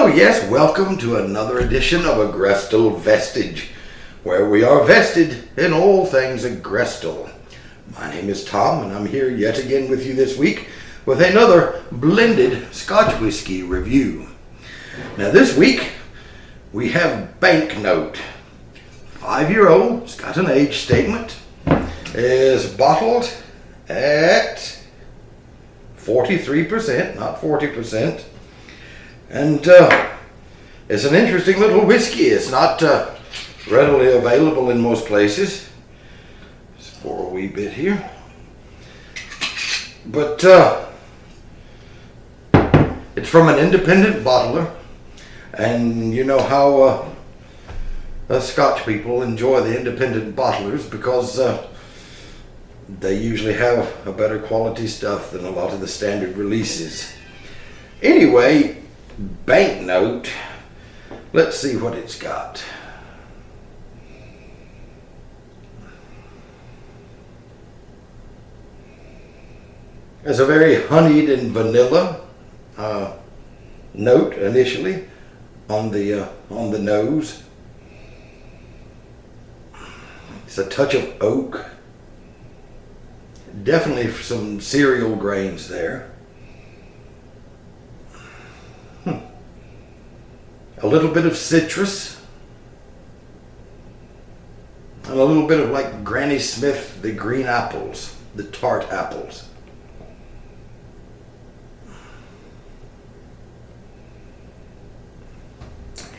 Oh yes, welcome to another edition of Agrestal Vestige, where we are vested in all things Agrestal. My name is Tom, and I'm here yet again with you this week with another blended Scotch Whisky review. Now this week, we have Banknote. 5-year-old, it's got an age statement, is bottled at 43%, not 40%. And it's an interesting little whiskey. It's not readily available in most places. Just pour a wee bit here. But it's from an independent bottler. And you know how us Scotch people enjoy the independent bottlers because they usually have a better quality stuff than a lot of the standard releases. Anyway, Banknote, let's see what it's got. There's a very honeyed and vanilla note initially on the nose. It's a touch of oak. Definitely some cereal grains there. A little bit of citrus. And a little bit of like Granny Smith, the green apples, the tart apples.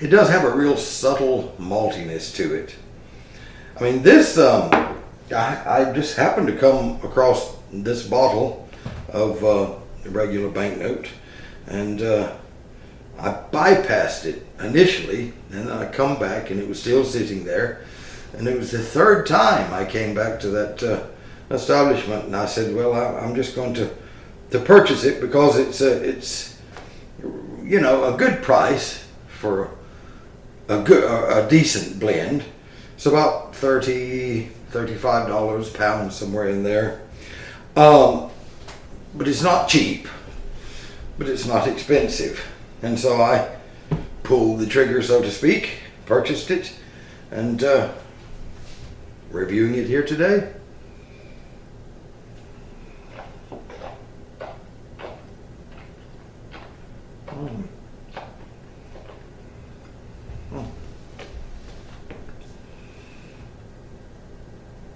It does have a real subtle maltiness to it. I mean, this, I just happened to come across this bottle of regular Banknote, and I bypassed it initially, and then I come back and it was still sitting there, and it was the third time I came back to that establishment, and I said, well, I'm just going to purchase it because it's you know, a good price for a decent blend. It's about $35 pound, somewhere in there. But it's not cheap, but it's not expensive. And so I pulled the trigger, so to speak, purchased it, and reviewing it here today.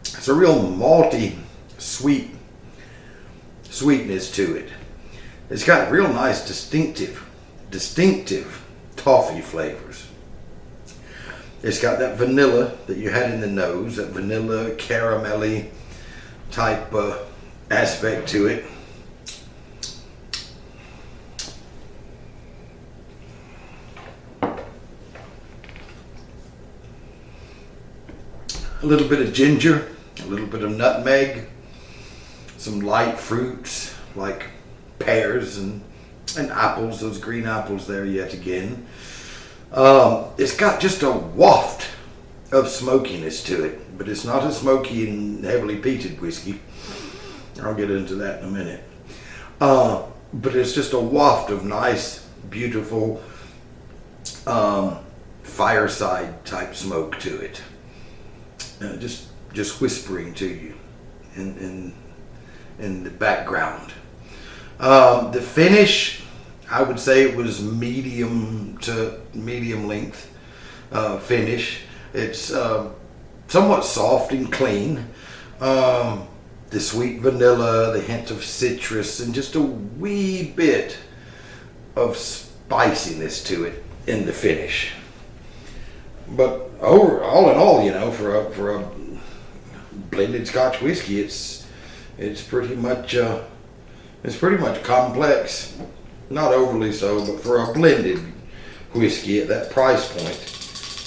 It's a real malty, sweetness to it. It's got real nice distinctive toffee flavors. It's got that vanilla that you had in the nose, that vanilla caramelly type aspect to it. A little bit of ginger, a little bit of nutmeg, some light fruits like pears and apples, those green apples there yet again. It's got just a waft of smokiness to it, but it's not a smoky and heavily peated whiskey. I'll get into that in a minute. But it's just a waft of nice, beautiful fireside type smoke to it. Just whispering to you in the background. The finish, I would say it was medium to medium length finish. It's somewhat soft and clean. The sweet vanilla, the hint of citrus, and just a wee bit of spiciness to it in the finish. But all in all, you know, for a blended Scotch whiskey, it's pretty much complex. Not overly so, but for a blended whiskey at that price point,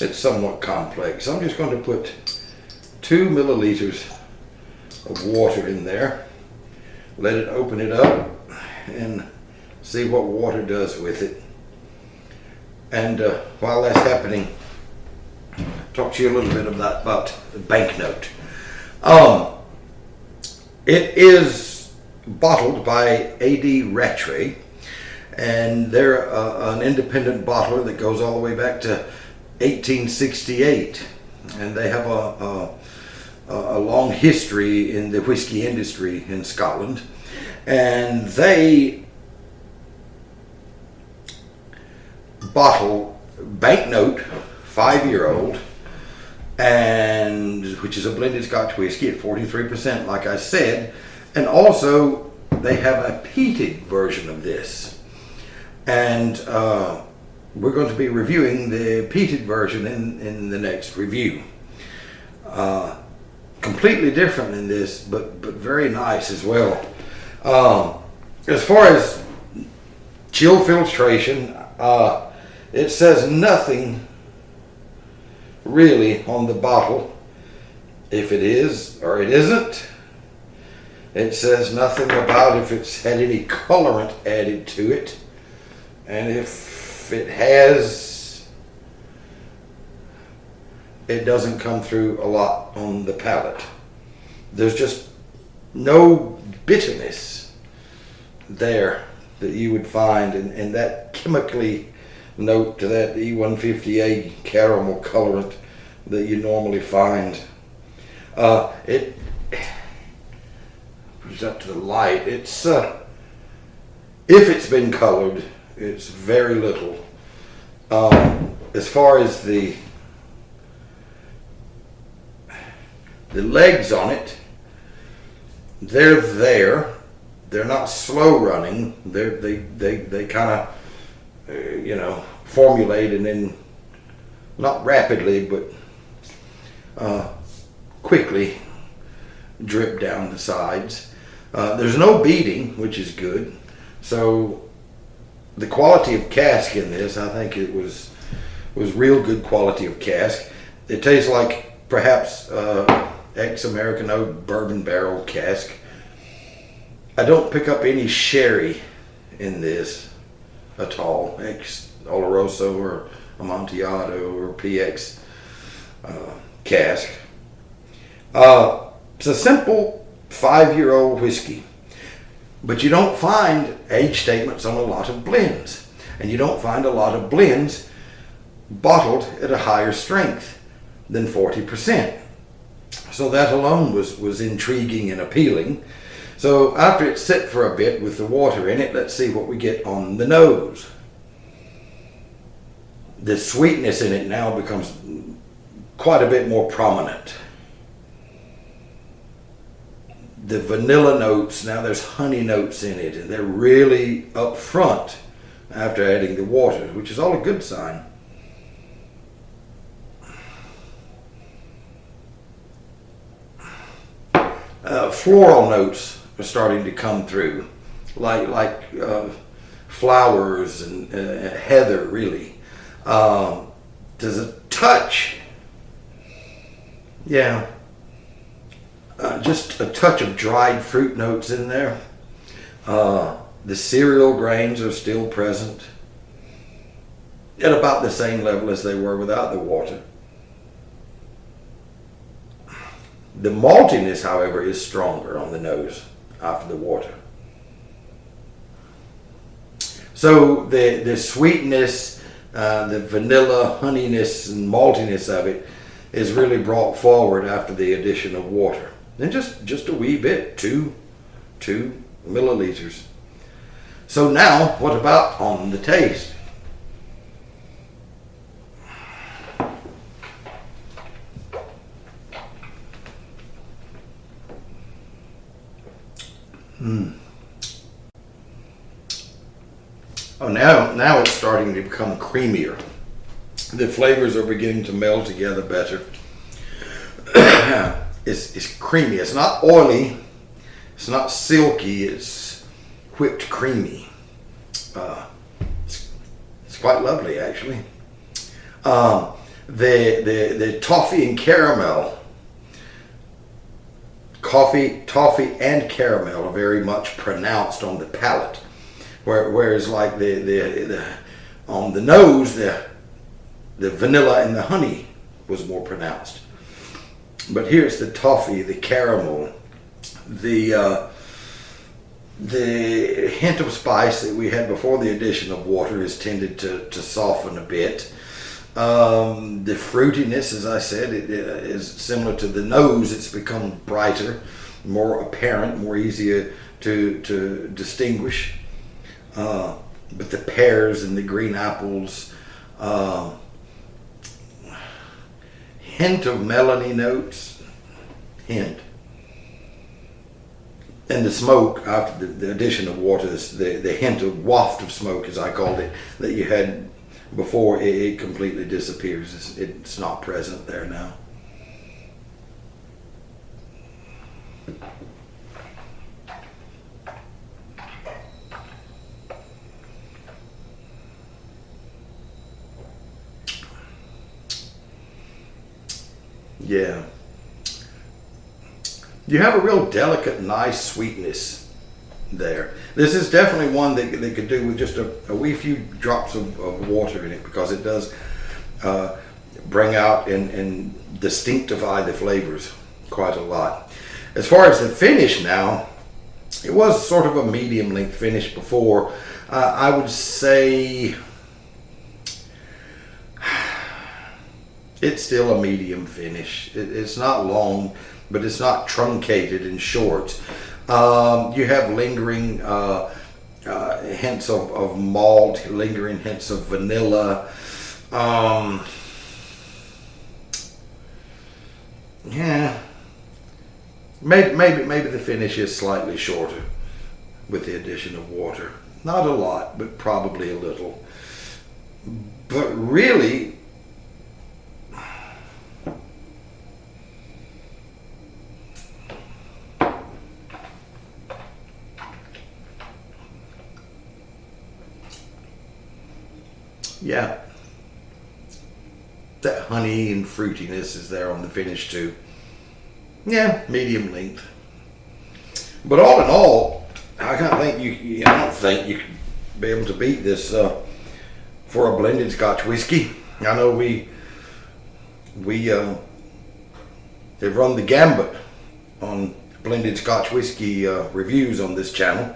it's somewhat complex. I'm just going to put 2 milliliters of water in there, let it open it up, and see what water does with it. And while that's happening, talk to you a little bit about the Banknote. It is bottled by A.D. Rattray, and they're an independent bottler that goes all the way back to 1868, and they have a long history in the whiskey industry in Scotland, and they bottle banknote 5-year-old, and which is a blended Scotch whiskey at 43%, like I said, and also they have a peated version of this, and we're going to be reviewing the peated version in the next review. Completely different than this, but very nice as well. As far as chill filtration, it says nothing really on the bottle if it is or it isn't. It says nothing about if it's had any colorant added to it, and if it has, it doesn't come through a lot on the palate. There's just no bitterness there that you would find in that chemically note to that E150A caramel colorant that you normally find. It was up to the light. It's if it's been colored, it's very little. As far as the legs on it, they're there. They're not slow running. They kind of formulate and then not rapidly but quickly drip down the sides. There's no beating, which is good. So the quality of cask in this, I think it was real good quality of cask. It tastes like perhaps ex-American oak bourbon barrel cask. I don't pick up any sherry in this at all, ex-Oloroso or Amontillado or PX cask. It's a simple 5-year-old whiskey, but you don't find age statements on a lot of blends, and you don't find a lot of blends bottled at a higher strength than 40%. So that alone was intriguing and appealing. So after it's set for a bit with the water in it, let's see what we get on the nose. The sweetness in it now becomes quite a bit more prominent. The vanilla notes, now there's honey notes in it, and they're really up front after adding the water, which is all a good sign. Floral notes are starting to come through, like flowers and heather, really. There's a touch, just a touch of dried fruit notes in there. The cereal grains are still present at about the same level as they were without the water. The maltiness, however, is stronger on the nose after the water. So the sweetness, the vanilla, honeyness, and maltiness of it is really brought forward after the addition of water. And just a wee bit, 2 milliliters. So now, what about on the taste? Oh, now it's starting to become creamier. The flavors are beginning to meld together better. It's creamy. It's not oily. It's not silky. It's whipped creamy. It's quite lovely, actually. The toffee and caramel. Toffee and caramel are very much pronounced on the palate, whereas like the on the nose, the vanilla and the honey was more pronounced. But here's the toffee, the caramel, the The hint of spice that we had before the addition of water has tended to soften a bit. The fruitiness, as I said, it is similar to the nose. It's become brighter, more apparent, more easier to distinguish. But the pears and the green apples, hint of melony notes, hint. And the smoke, after the addition of water, the hint of waft of smoke, as I called it, that you had before, it completely disappears. It's not present there now. Yeah. You have a real delicate, nice sweetness there. This is definitely one that they could do with just a wee few drops of water in it, because it does bring out and distinctify the flavors quite a lot. As far as the finish now, it was sort of a medium length finish before. I would say it's still a medium finish. It's not long, but it's not truncated and short. You have lingering hints of malt, lingering hints of vanilla. Yeah, maybe the finish is slightly shorter with the addition of water. Not a lot, but probably a little. But really, yeah, that honey and fruitiness is there on the finish too. Yeah, medium length. But all in all, I don't think you could be able to beat this for a blended Scotch whiskey. I know we have run the gambit on blended Scotch whiskey reviews on this channel.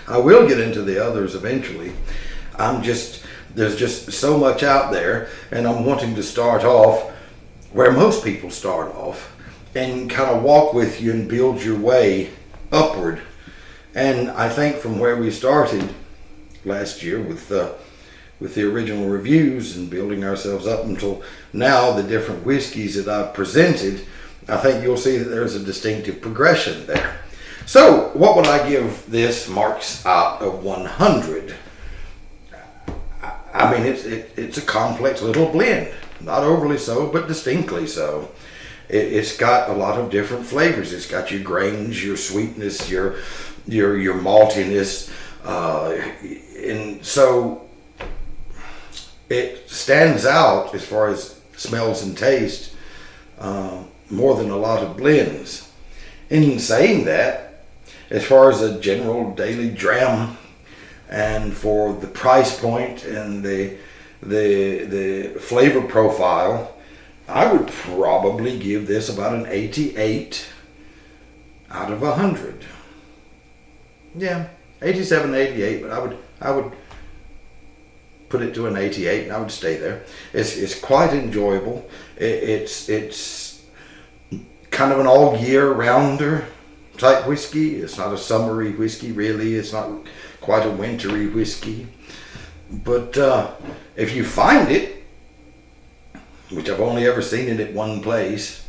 I will get into the others eventually. There's just so much out there, and I'm wanting to start off where most people start off and kind of walk with you and build your way upward. And I think from where we started last year with the original reviews and building ourselves up until now, the different whiskeys that I've presented, I think you'll see that there's a distinctive progression there. So what would I give this marks out of 100? I mean, it's a complex little blend. Not overly so, but distinctly so. It's got a lot of different flavors. It's got your grains, your sweetness, your maltiness, and so it stands out as far as smells and taste more than a lot of blends. In saying that, as far as a general daily dram, and for the price point and the flavor profile, I would probably give this about an 88 out of 100. Yeah, 87, 88, but I would put it to an 88, and I would stay there. It's quite enjoyable. It's kind of an all year rounder type whiskey. It's not a summery whiskey really. It's not quite a wintry whiskey. But if you find it, which I've only ever seen it at one place,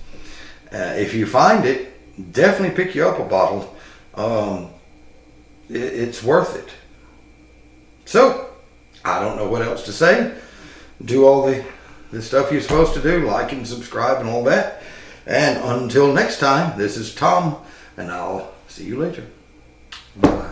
if you find it, definitely pick you up a bottle. It's worth it. So, I don't know what else to say. Do all the stuff you're supposed to do, like and subscribe and all that. And until next time, this is Tom, and I'll see you later. Bye.